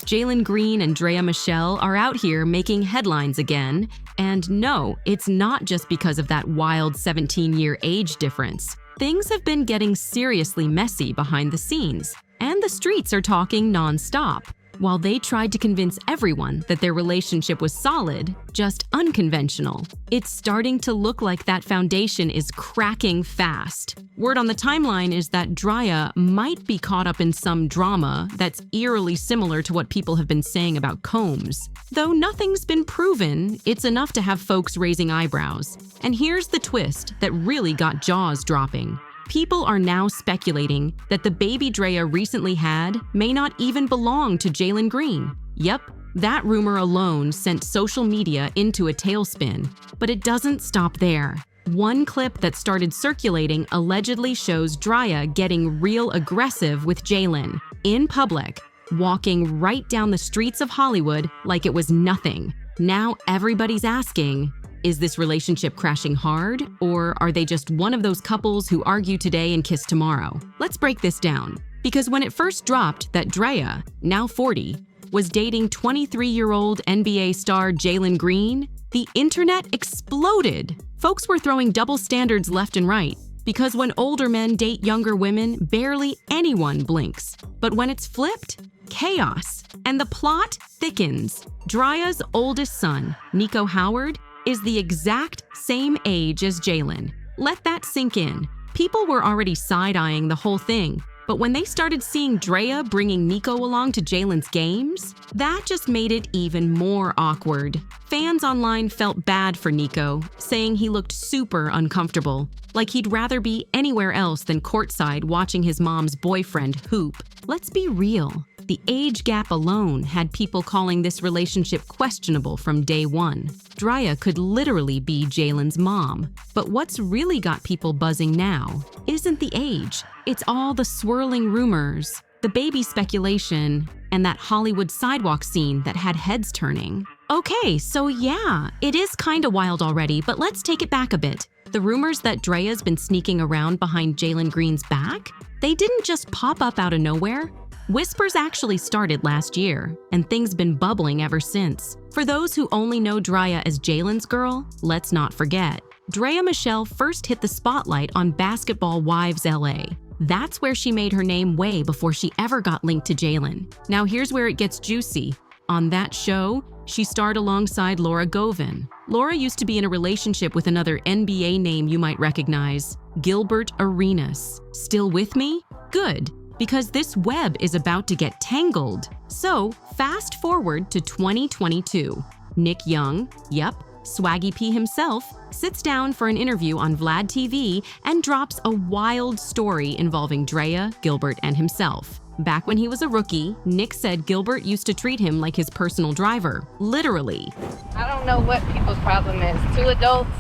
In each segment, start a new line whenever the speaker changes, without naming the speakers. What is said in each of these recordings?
Jalen Green and Draya Michelle are out here making headlines again. And no, it's not just because of that wild 17-year age difference. Things have been getting seriously messy behind the scenes, and the streets are talking nonstop. While they tried to convince everyone that their relationship was solid, just unconventional, it's starting to look like that foundation is cracking fast. Word on the timeline is that Draya might be caught up in some drama that's eerily similar to what people have been saying about Combs. Though nothing's been proven, it's enough to have folks raising eyebrows. And here's the twist that really got jaws dropping. People are now speculating that the baby Draya recently had may not even belong to Jalen Green. Yep, that rumor alone sent social media into a tailspin. But it doesn't stop there. One clip that started circulating allegedly shows Draya getting real aggressive with Jalen in public, walking right down the streets of Hollywood like it was nothing. Now everybody's asking, is this relationship crashing hard, or are they just one of those couples who argue today and kiss tomorrow? Let's break this down. Because when it first dropped that Draya, now 40, was dating 23-year-old NBA star Jalen Green, the internet exploded. Folks were throwing double standards left and right, because when older men date younger women, barely anyone blinks. But when it's flipped, chaos. And the plot thickens. Draya's oldest son, Nico Howard, is the exact same age as Jalen. Let that sink in. People were already side-eyeing the whole thing, but when they started seeing Draya bringing Nico along to Jalen's games, that just made it even more awkward. Fans online felt bad for Nico, saying he looked super uncomfortable, like he'd rather be anywhere else than courtside watching his mom's boyfriend hoop. Let's be real. The age gap alone had people calling this relationship questionable from day one. Draya could literally be Jalen's mom. But what's really got people buzzing now isn't the age. It's all the swirling rumors, the baby speculation, and that Hollywood sidewalk scene that had heads turning. Okay, so yeah, it is kinda wild already, but let's take it back a bit. The rumors that Draya's been sneaking around behind Jalen Green's back, they didn't just pop up out of nowhere. Whispers actually started last year, and things been bubbling ever since. For those who only know Draya as Jalen's girl, let's not forget. Draya Michelle first hit the spotlight on Basketball Wives LA. That's where she made her name way before she ever got linked to Jalen. Now here's where it gets juicy. On that show, she starred alongside Laura Govan. Laura used to be in a relationship with another NBA name you might recognize, Gilbert Arenas. Still with me? Good. Because this web is about to get tangled. So, fast forward to 2022. Nick Young, yep, Swaggy P himself, sits down for an interview on Vlad TV and drops a wild story involving Draya, Gilbert, and himself. Back when he was a rookie, Nick said Gilbert used to treat him like his personal driver, literally.
I don't know what people's problem is. Two adults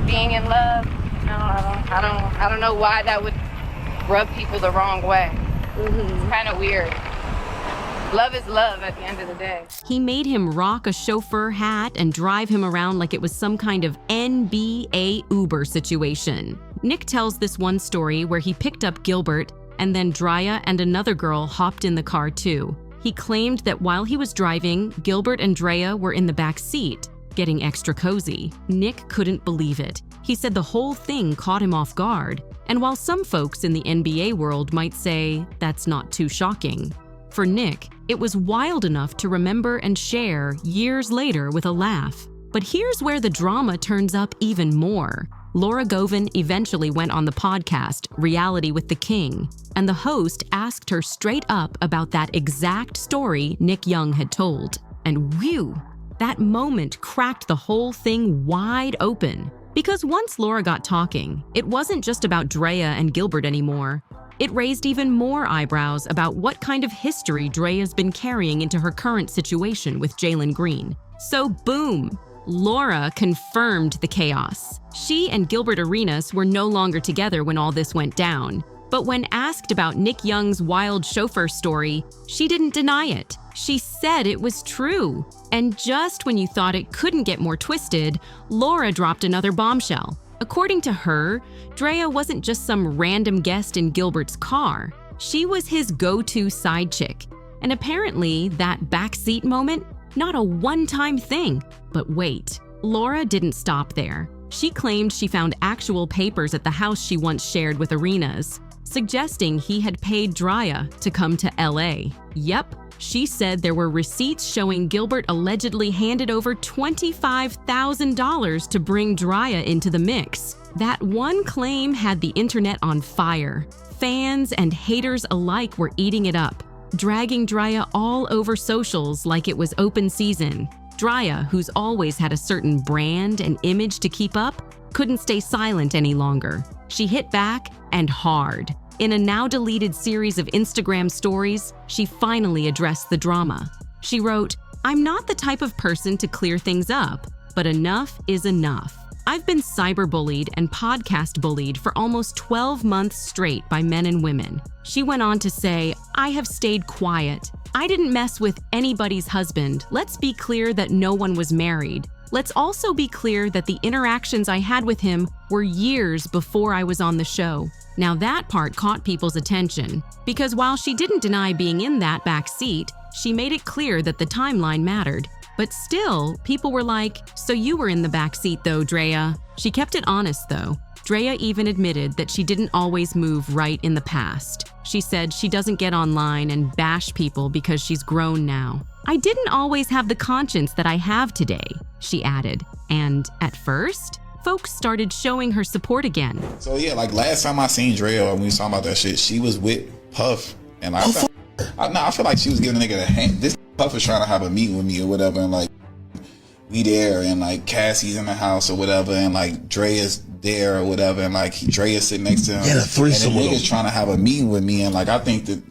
being in love, I don't know why that would rub people the wrong way. It's kind of weird. Love is love at the end of the day.
He made him rock a chauffeur hat and drive him around like it was some kind of NBA Uber situation. Nick tells this one story where he picked up Gilbert and then Draya and another girl hopped in the car too. He claimed that while he was driving, Gilbert and Draya were in the back seat, getting extra cozy. Nick couldn't believe it. He said the whole thing caught him off guard. And while some folks in the NBA world might say that's not too shocking, for Nick, it was wild enough to remember and share years later with a laugh. But here's where the drama turns up even more. Laura Govan eventually went on the podcast, Reality with the King, and the host asked her straight up about that exact story Nick Young had told. And whew, that moment cracked the whole thing wide open. Because once Laura got talking, it wasn't just about Draya and Gilbert anymore. It raised even more eyebrows about what kind of history Draya's been carrying into her current situation with Jalen Green. So boom, Laura confirmed the chaos. She and Gilbert Arenas were no longer together when all this went down. But when asked about Nick Young's wild chauffeur story, she didn't deny it. She said it was true. And just when you thought it couldn't get more twisted, Laura dropped another bombshell. According to her, Draya wasn't just some random guest in Gilbert's car. She was his go-to side chick. And apparently, that backseat moment, not a one-time thing. But wait, Laura didn't stop there. She claimed she found actual papers at the house she once shared with Arenas, suggesting he had paid Draya to come to LA. Yep, she said there were receipts showing Gilbert allegedly handed over $25,000 to bring Draya into the mix. That one claim had the internet on fire. Fans and haters alike were eating it up, dragging Draya all over socials like it was open season. Draya, who's always had a certain brand and image to keep up, couldn't stay silent any longer. She hit back, and hard. In a now-deleted series of Instagram stories, she finally addressed the drama. She wrote, "I'm not the type of person to clear things up, but enough is enough. I've been cyberbullied and podcast bullied for almost 12 months straight by men and women." She went on to say, "I have stayed quiet. I didn't mess with anybody's husband. Let's be clear that no one was married. Let's also be clear that the interactions I had with him were years before I was on the show." Now that part caught people's attention, because while she didn't deny being in that back seat, she made it clear that the timeline mattered. But still, people were like, "So you were in the back seat though, Draya." She kept it honest though. Draya even admitted that she didn't always move right in the past. She said she doesn't get online and bash people because she's grown now. "I didn't always have the conscience that I have today," she added. And at first, folks started showing her support again.
So yeah, like last time I seen Draya, when we was talking about that shit, she was with Puff. And I feel like she was giving a nigga a hand. This Puff was trying to have a meeting with me or whatever, and like we there, and like Cassie's in the house or whatever, and like Draya's there or whatever, and like Draya's sitting next to him.
Yeah, the threesome.
And the nigga's trying to have a meeting with me, and like I think that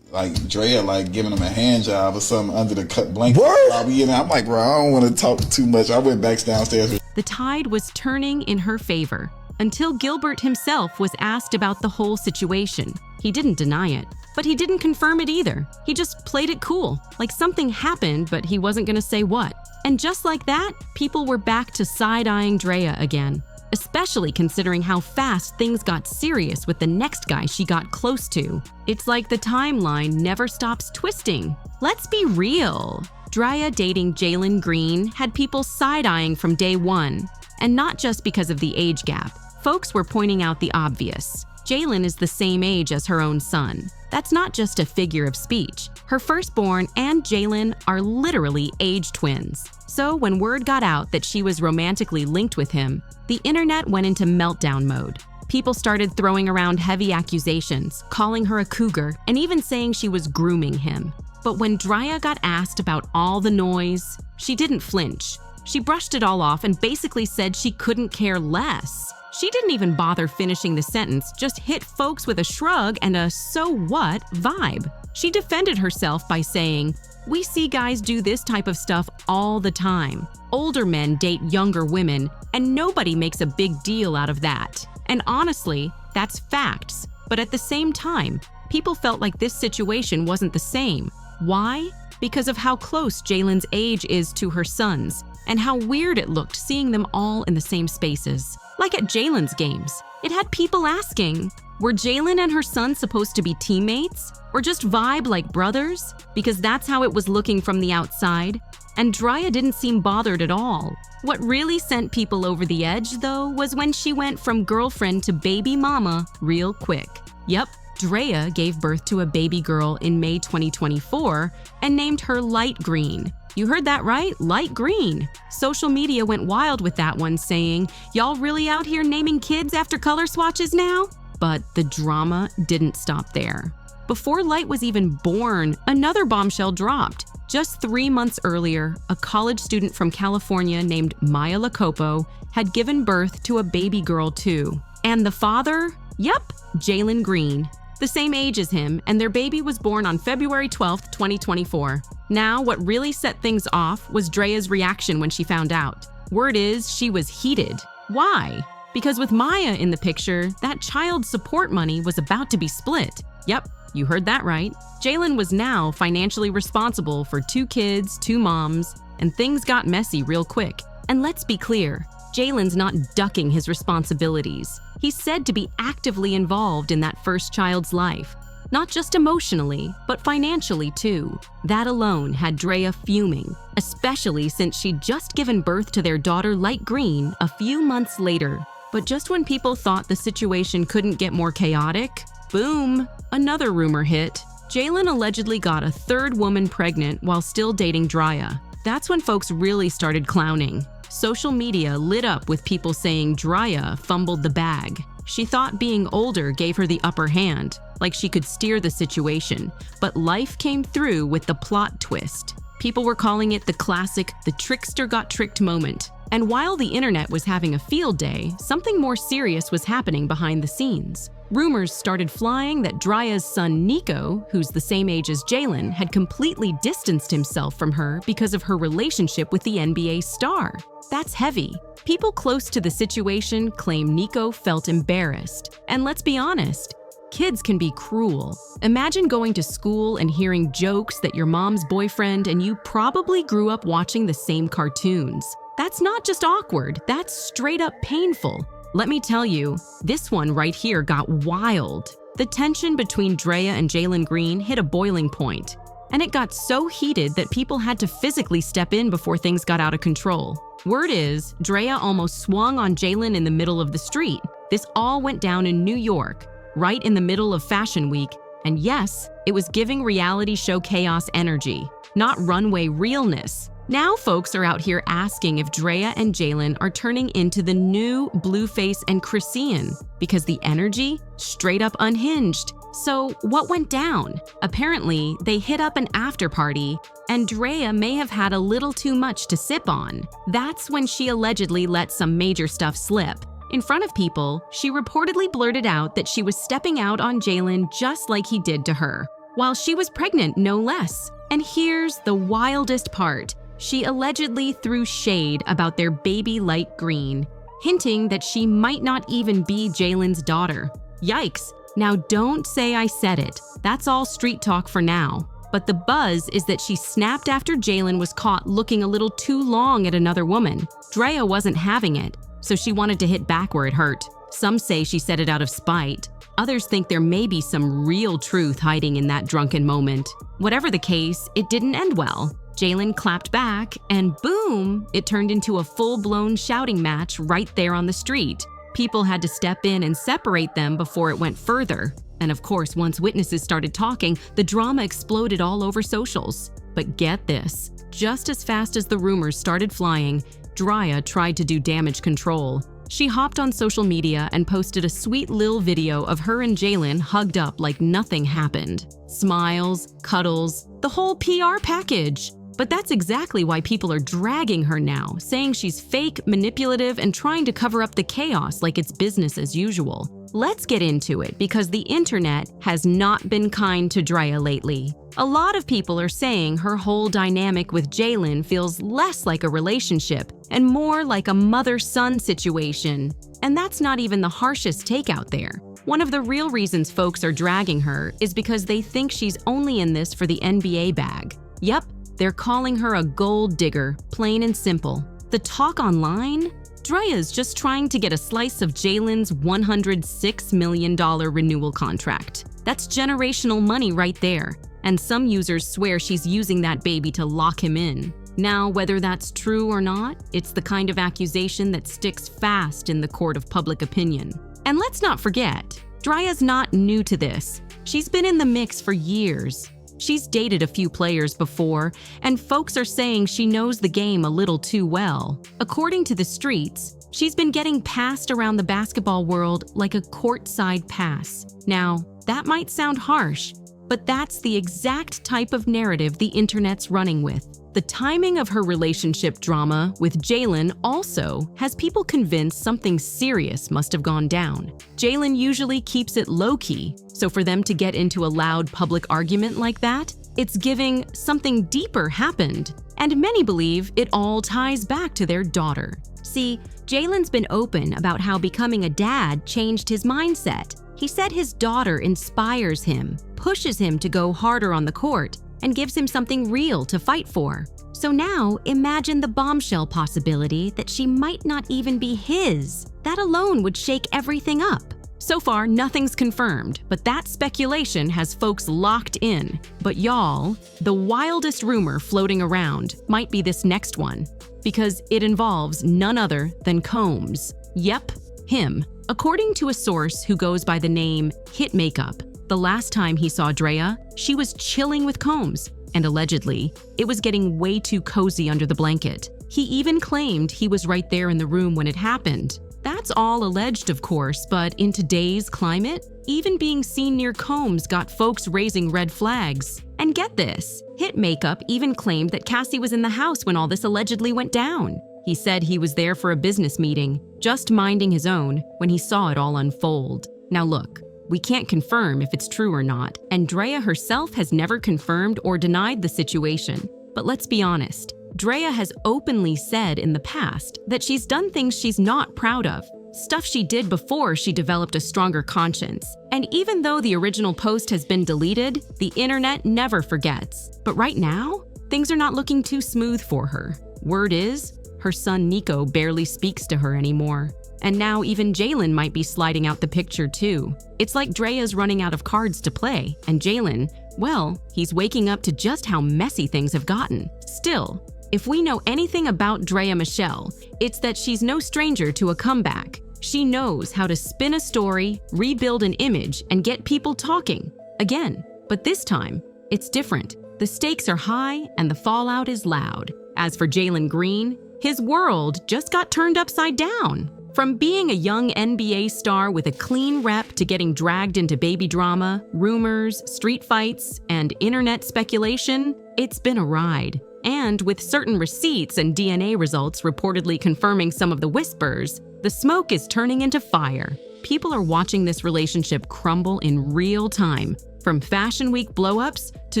like Draya like giving him a hand job or something under the cut blanket. While we in there. I'm like, bro, I don't want to talk too much. I went back downstairs.
The tide was turning in her favor until Gilbert himself was asked about the whole situation. He didn't deny it, but he didn't confirm it either. He just played it cool, like something happened, but he wasn't gonna say what. And just like that, people were back to side-eyeing Draya again, especially considering how fast things got serious with the next guy she got close to. It's like the timeline never stops twisting. Let's be real. Draya dating Jalen Green had people side-eyeing from day one, and not just because of the age gap. Folks were pointing out the obvious. Jalen is the same age as her own son. That's not just a figure of speech. Her firstborn and Jalen are literally age twins. So when word got out that she was romantically linked with him, the internet went into meltdown mode. People started throwing around heavy accusations, calling her a cougar, and even saying she was grooming him. But when Draya got asked about all the noise, she didn't flinch. She brushed it all off and basically said she couldn't care less. She didn't even bother finishing the sentence, just hit folks with a shrug and a "so what" vibe. She defended herself by saying, "We see guys do this type of stuff all the time. Older men date younger women, and nobody makes a big deal out of that. And honestly, that's facts. But at the same time, people felt like this situation wasn't the same. Why? Because of how close Jalen's age is to her son's, and how weird it looked seeing them all in the same spaces. Like at Jalen's games, it had people asking, were Jalen and her son supposed to be teammates? Or just vibe like brothers? Because that's how it was looking from the outside. And Draya didn't seem bothered at all. What really sent people over the edge, though, was when she went from girlfriend to baby mama real quick. Yep, Draya gave birth to a baby girl in May 2024 and named her Light Green. You heard that right, Light Green. Social media went wild with that one, saying, "Y'all really out here naming kids after color swatches now?" But the drama didn't stop there. Before Light was even born, another bombshell dropped. Just 3 months earlier, a college student from California named Maya Lacopo had given birth to a baby girl too. And the father? Yep, Jalen Green. The same age as him, and their baby was born on February 12th, 2024. Now, what really set things off was Draya's reaction when she found out. Word is she was heated. Why? Because with Maya in the picture, that child support money was about to be split. Yep, you heard that right. Jalen was now financially responsible for 2 kids, 2 moms, and things got messy real quick. And let's be clear, Jalen's not ducking his responsibilities. He's said to be actively involved in that first child's life. Not just emotionally, but financially too. That alone had Draya fuming, especially since she'd just given birth to their daughter Light Green a few months later. But just when people thought the situation couldn't get more chaotic, boom, another rumor hit. Jalen allegedly got a third woman pregnant while still dating Draya. That's when folks really started clowning. Social media lit up with people saying Draya fumbled the bag. She thought being older gave her the upper hand, like she could steer the situation, but life came through with the plot twist. People were calling it the classic "the trickster got tricked" moment. And while the internet was having a field day, something more serious was happening behind the scenes. Rumors started flying that Draya's son Nico, who's the same age as Jalen, had completely distanced himself from her because of her relationship with the NBA star. That's heavy. People close to the situation claim Nico felt embarrassed. And let's be honest, kids can be cruel. Imagine going to school and hearing jokes that your mom's boyfriend and you probably grew up watching the same cartoons. That's not just awkward, that's straight up painful. Let me tell you, this one right here got wild. The tension between Draya and Jalen Green hit a boiling point, and it got so heated that people had to physically step in before things got out of control. Word is, Draya almost swung on Jalen in the middle of the street. This all went down in New York, right in the middle of Fashion Week, and yes, it was giving reality show chaos energy, not runway realness. Now folks are out here asking if Draya and Jalen are turning into the new Blueface and Christian because the energy straight up unhinged. So what went down? Apparently, they hit up an after party and Draya may have had a little too much to sip on. That's when she allegedly let some major stuff slip. In front of people, she reportedly blurted out that she was stepping out on Jalen just like he did to her, while she was pregnant no less. And here's the wildest part. She allegedly threw shade about their baby Light Green, hinting that she might not even be Jalen's daughter. Yikes. Now don't say I said it. That's all street talk for now. But the buzz is that she snapped after Jalen was caught looking a little too long at another woman. Draya wasn't having it, so she wanted to hit back where it hurt. Some say she said it out of spite. Others think there may be some real truth hiding in that drunken moment. Whatever the case, it didn't end well. Jalen clapped back, and boom, it turned into a full-blown shouting match right there on the street. People had to step in and separate them before it went further. And of course, once witnesses started talking, the drama exploded all over socials. But get this, just as fast as the rumors started flying, Draya tried to do damage control. She hopped on social media and posted a sweet lil video of her and Jalen hugged up like nothing happened. Smiles, cuddles, the whole PR package. But that's exactly why people are dragging her now, saying she's fake, manipulative, and trying to cover up the chaos like it's business as usual. Let's get into it because the internet has not been kind to Draya lately. A lot of people are saying her whole dynamic with Jalen feels less like a relationship and more like a mother-son situation. And that's not even the harshest take out there. One of the real reasons folks are dragging her is because they think she's only in this for the NBA bag. Yep. They're calling her a gold digger, plain and simple. The talk online? Draya's just trying to get a slice of Jalen's $106 million renewal contract. That's generational money right there. And some users swear she's using that baby to lock him in. Now, whether that's true or not, it's the kind of accusation that sticks fast in the court of public opinion. And let's not forget, Draya's not new to this. She's been in the mix for years. She's dated a few players before, and folks are saying she knows the game a little too well. According to the streets, she's been getting passed around the basketball world like a courtside pass. Now, that might sound harsh, but that's the exact type of narrative the internet's running with. The timing of her relationship drama with Jalen also has people convinced something serious must have gone down. Jalen usually keeps it low-key, so for them to get into a loud public argument like that, it's giving something deeper happened. And many believe it all ties back to their daughter. See, Jalen's been open about how becoming a dad changed his mindset. He said his daughter inspires him, pushes him to go harder on the court, and gives him something real to fight for. So now, imagine the bombshell possibility that she might not even be his. That alone would shake everything up. So far, nothing's confirmed, but that speculation has folks locked in. But y'all, the wildest rumor floating around might be this next one, because it involves none other than Combs. Yep, him. According to a source who goes by the name Hit Makeup, the last time he saw Draya, she was chilling with Combs, and allegedly, it was getting way too cozy under the blanket. He even claimed he was right there in the room when it happened. That's all alleged, of course, but in today's climate, even being seen near Combs got folks raising red flags. And get this, Hit Makeup even claimed that Cassie was in the house when all this allegedly went down. He said he was there for a business meeting, just minding his own, when he saw it all unfold. Now look, we can't confirm if it's true or not, and Draya herself has never confirmed or denied the situation. But let's be honest, Draya has openly said in the past that she's done things she's not proud of, stuff she did before she developed a stronger conscience. And even though the original post has been deleted, the internet never forgets. But right now, things are not looking too smooth for her. Word is, her son Nico barely speaks to her anymore. And now even Jalen might be sliding out the picture too. It's like Draya's running out of cards to play, and Jalen, well, he's waking up to just how messy things have gotten. Still, if we know anything about Draya Michelle, it's that she's no stranger to a comeback. She knows how to spin a story, rebuild an image, and get people talking. Again, but this time, it's different. The stakes are high and the fallout is loud. As for Jalen Green, his world just got turned upside down. From being a young NBA star with a clean rep to getting dragged into baby drama, rumors, street fights, and internet speculation, it's been a ride. And with certain receipts and DNA results reportedly confirming some of the whispers, the smoke is turning into fire. People are watching this relationship crumble in real time, from Fashion Week blow-ups to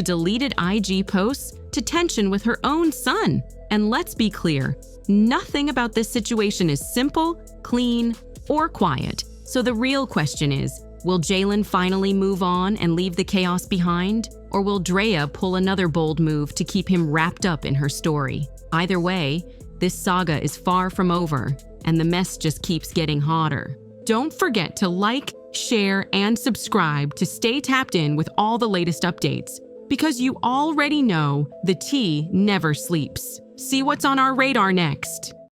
deleted IG posts to tension with her own son. And let's be clear, nothing about this situation is simple, clean, or quiet. So the real question is, will Jalen finally move on and leave the chaos behind? Or will Draya pull another bold move to keep him wrapped up in her story? Either way, this saga is far from over, and the mess just keeps getting hotter. Don't forget to like, share, and subscribe to stay tapped in with all the latest updates, because you already know the tea never sleeps. See what's on our radar next.